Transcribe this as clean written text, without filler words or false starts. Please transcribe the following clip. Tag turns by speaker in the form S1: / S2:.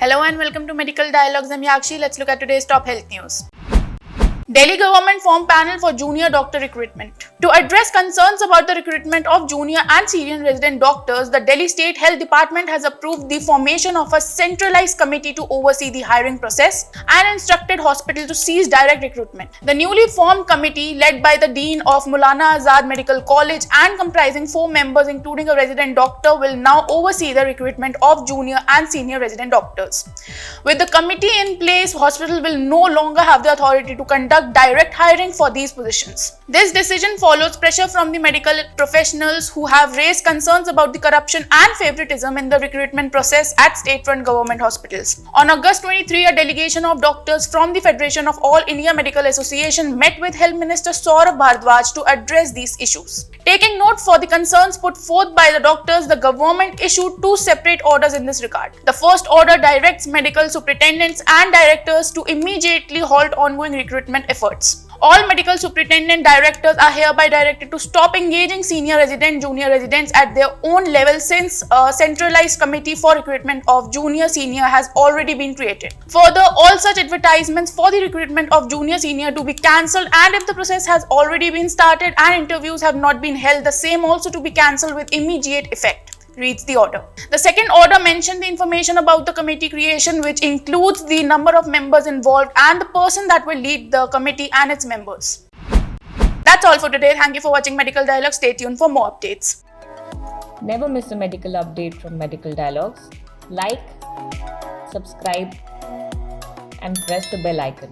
S1: Hello and welcome to Medical Dialogues. I'm Yakshi. Let's look at today's top health news. Delhi government formed panel for junior doctor recruitment. To address concerns about the recruitment of junior and senior resident doctors, the Delhi State Health Department has approved the formation of a centralized committee to oversee the hiring process and instructed hospitals to cease direct recruitment. The newly formed committee, led by the Dean of Maulana Azad Medical College and comprising 4 members including a resident doctor, will now oversee the recruitment of junior and senior resident doctors. With the committee in place, hospitals will no longer have the authority to conduct direct hiring for these positions. This decision follows pressure from the medical professionals who have raised concerns about the corruption and favoritism in the recruitment process at state-run government hospitals. On August 23, a delegation of doctors from the Federation of All India Medical Association met with Health Minister Saurabh Bhardwaj to address these issues. Taking note for the concerns put forth by the doctors, the government issued 2 separate orders in this regard. The first order directs medical superintendents and directors to immediately halt ongoing recruitment efforts. All medical superintendent directors are hereby directed to stop engaging senior resident, junior residents at their own level, since a centralized committee for recruitment of junior senior has already been created. Further, all such advertisements for the recruitment of junior senior to be cancelled, and if the process has already been started and interviews have not been held, the same also to be cancelled with immediate effect, reads the order. The second order mentioned the information about the committee creation, which includes the number of members involved and the person that will lead the committee and its members. That's all for today. Thank you for watching Medical Dialogue. Stay tuned for more updates.
S2: Never miss a medical update from Medical Dialogues. Like, subscribe, and press the bell icon.